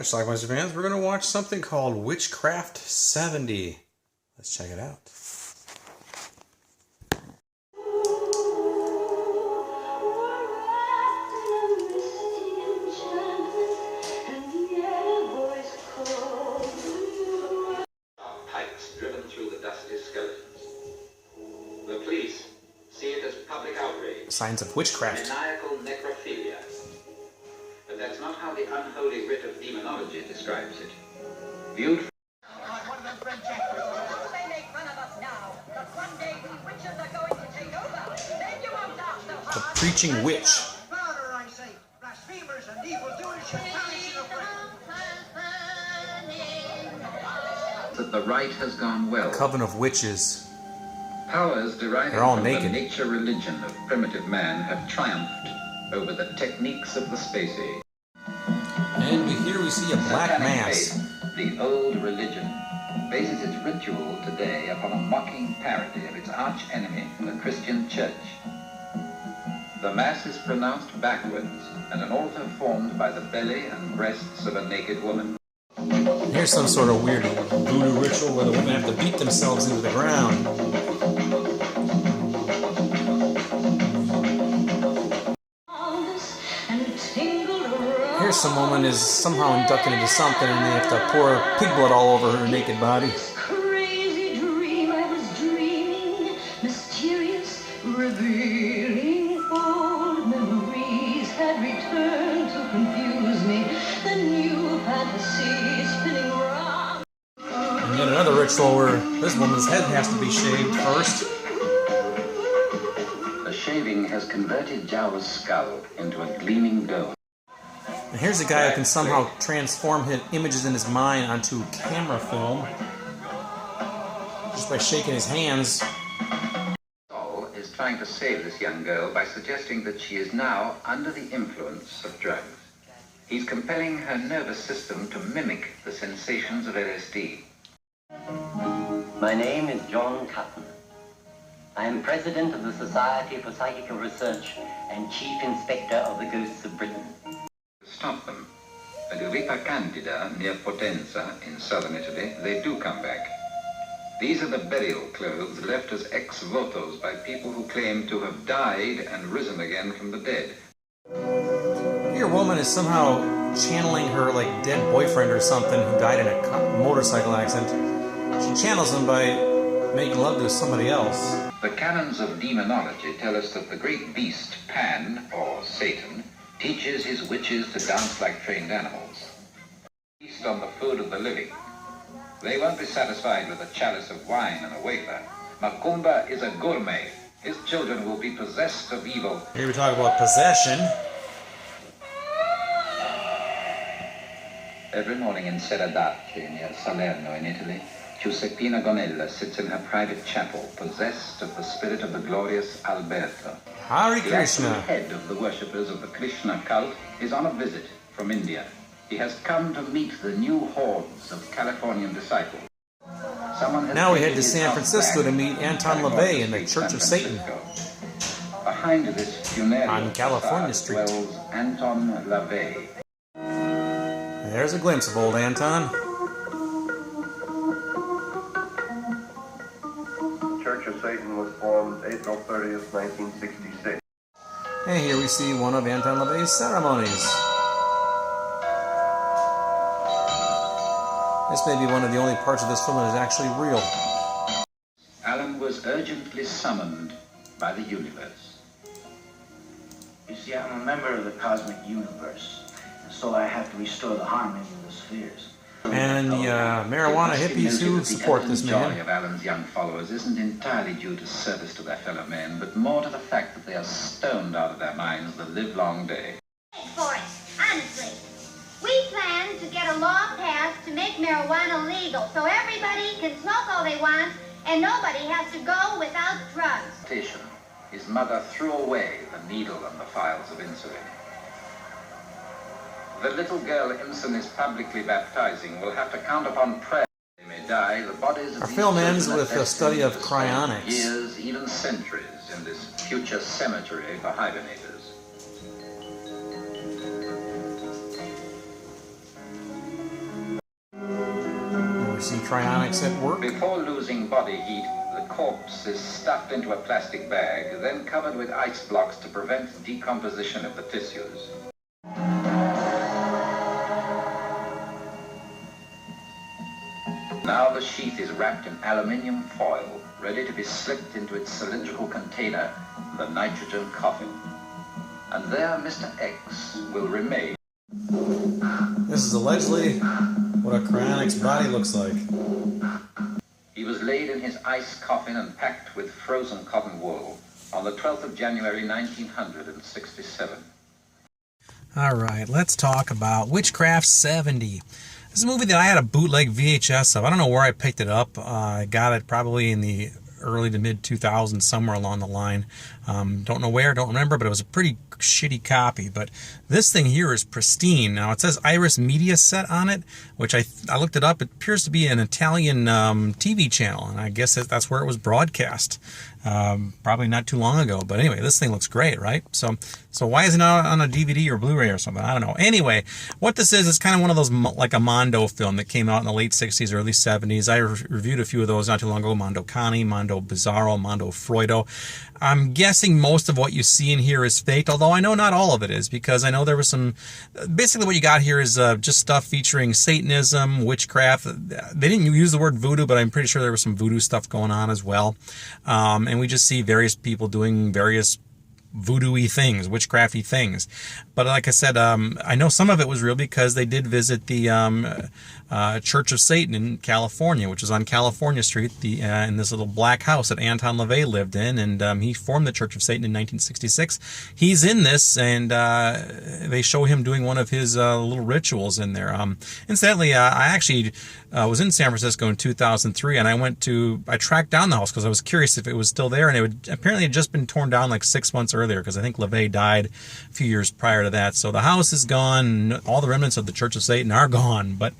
Alright, Schlockmeisters fans, we're going to watch something called Witchcraft 70. Let's check it out. Pikes driven through the dusty skeletons. The police see it as public outrage. Signs of witchcraft. Maniacal necrophilia. But that's not how the unholy writ of demonology describes it. Viewed from the preaching witch. that the right has gone well. A coven of witches. Powers deriving They're all from naked. the nature religion of primitive man have triumphed over the techniques of the space age. And here we see a black Satanic mass. faith, the old religion, bases its ritual today upon a mocking parody of its arch-enemy, the Christian Church. The Mass is pronounced backwards, and an altar formed by the belly and breasts of a naked woman. Here's some sort of weird voodoo ritual where the women have to beat themselves into the ground. Here's some woman is somehow inducted into something and they have to pour pig blood all over her naked body. Crazy dream I was dreaming, mysterious, revealing, old memories had returned to confuse me. The new fantasy spinning round. And yet another ritual where this woman's head has to be shaved first. The shaving has converted Jawa's skull into a gleaming dome. And here's a guy who can somehow transform his images in his mind onto camera film just by shaking his hands. Saul is trying to save this young girl by suggesting that she is now under the influence of drugs. He's compelling her nervous system to mimic the sensations of LSD. My name is John Cutton. I am president of the Society for Psychical Research and chief inspector of the Ghosts of Britain. Stop them. At Ripa Candida, near Potenza, in southern Italy, they do come back. These are the burial clothes left as ex-votos by people who claim to have died and risen again from the dead. Your woman is somehow channeling her like dead boyfriend or something who died in a motorcycle accident. She channels him by making love to somebody else. The canons of demonology tell us that the great beast, Pan, or Satan, teaches his witches to dance like trained animals. Feast on the food of the living. They won't be satisfied with a chalice of wine and a wafer. Macumba is a gourmet. His children will be possessed of evil. Here we talk about possession. Every morning in Seradacci, near Salerno in Italy, Giuseppina Gonella sits in her private chapel, possessed of the spirit of the glorious Alberto. Hare The Krishna. actual head of the worshippers of the Krishna cult is on a visit from India. He has come to meet the new hordes of Californian disciples. Someone has Now we head taken to his San house Francisco back to meet Anton California LaVey in the Street, Church San of Satan. Francisco. Behind this funereal On California facade Street. dwells Anton LaVey. There's a glimpse of old Anton. The Church of Satan was formed April 30th, 1966. And here we see one of Anton LaVey's ceremonies. This may be one of the only parts of this film that is actually real. Alan was urgently summoned by the universe. You see, I'm a member of the cosmic universe, and so I have to restore the harmony of the spheres. And the marijuana hippies who support this The joy man. of Alan's young followers isn't entirely due to service to their fellow men, but more to the fact that they are stoned out of their minds the livelong day. For it, honestly. We plan to get a law passed to make marijuana legal so everybody can smoke all they want and nobody has to go without drugs. His mother threw away the needle and the phials of insulin. The little girl Imson is publicly baptizing will have to count upon prayer. They may die. The bodies of Our these film children ends are with a destined study of to spend cryonics. Years, even centuries, in this future cemetery for hibernators. cryonics at work. Before losing body heat, the corpse is stuffed into a plastic bag, then covered with ice blocks to prevent decomposition of the tissues. Now the sheath is wrapped in aluminium foil, ready to be slipped into its cylindrical container, the nitrogen coffin. And there Mr. X will remain. This is allegedly what a cryonics body looks like. He was laid in his ice coffin and packed with frozen cotton wool on the 12th of January 1967. All right, let's talk about Witchcraft 70. This is a movie that I had a bootleg VHS of. I don't know where I picked it up. I got it probably in the early to mid 2000s, somewhere along the line. Don't know where, don't remember, but it was a pretty shitty copy. But this thing here is pristine. Now it says Iris Media Set on it, which I looked it up. It appears to be an Italian TV channel, and I guess that's where it was broadcast. Probably not too long ago. But anyway, this thing looks great, right? So why is it not on a DVD or Blu-ray or something? I don't know. Anyway, what this is kind of one of those, like a Mondo film that came out in the late 60s, early 70s. I reviewed a few of those not too long ago. Mondo Cani, Mondo Bizarro, Mondo Freudo. I'm guessing most of what you see in here is faked, although I know not all of it is, because I know there was some... Basically what you got here is just stuff featuring Satanism, witchcraft. They didn't use the word voodoo, but I'm pretty sure there was some voodoo stuff going on as well. And we just see various people doing various voodoo-y things, witchcrafty things. But like I said, I know some of it was real because they did visit the Church of Satan in California, which is on California Street, in this little black house that Anton LaVey lived in, and he formed the Church of Satan in 1966. He's in this, and they show him doing one of his little rituals in there. Incidentally, I actually was in San Francisco in 2003, and I tracked down the house because I was curious if it was still there, and apparently it had just been torn down like 6 months earlier, because I think LaVey died a few years prior to that. So the house is gone. All the remnants of the Church of Satan are gone, but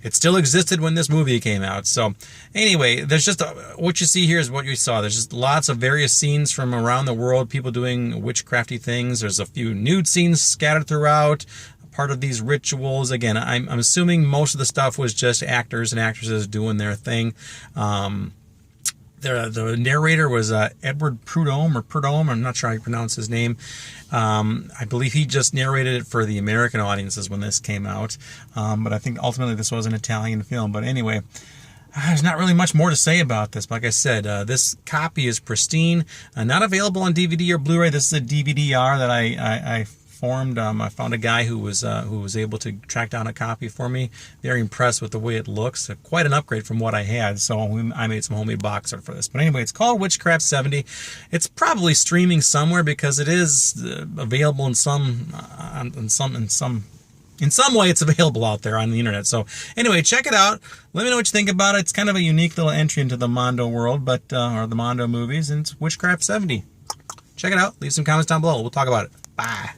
it still existed when this movie came out. So anyway, there's just what you see here is what you saw. There's just lots of various scenes from around the world, people doing witchcrafty things. There's a few nude scenes scattered throughout, part of these rituals. Again, I'm assuming most of the stuff was just actors and actresses doing their thing. The narrator was Edward Prudhomme, I'm not sure how you pronounce his name. I believe he just narrated it for the American audiences when this came out. But I think ultimately this was an Italian film. But anyway, there's not really much more to say about this. Like I said, this copy is pristine, not available on DVD or Blu-ray. This is a DVD-R that I formed. I found a guy who was able to track down a copy for me. Very impressed with the way it looks. Quite an upgrade from what I had, so I made some homemade box art for this. But anyway, it's called Witchcraft 70. It's probably streaming somewhere because it is available in some way it's available out there on the internet. So anyway, check it out. Let me know what you think about it. It's kind of a unique little entry into the Mondo world, or the Mondo movies, and it's Witchcraft 70. Check it out. Leave some comments down below. We'll talk about it. Bye.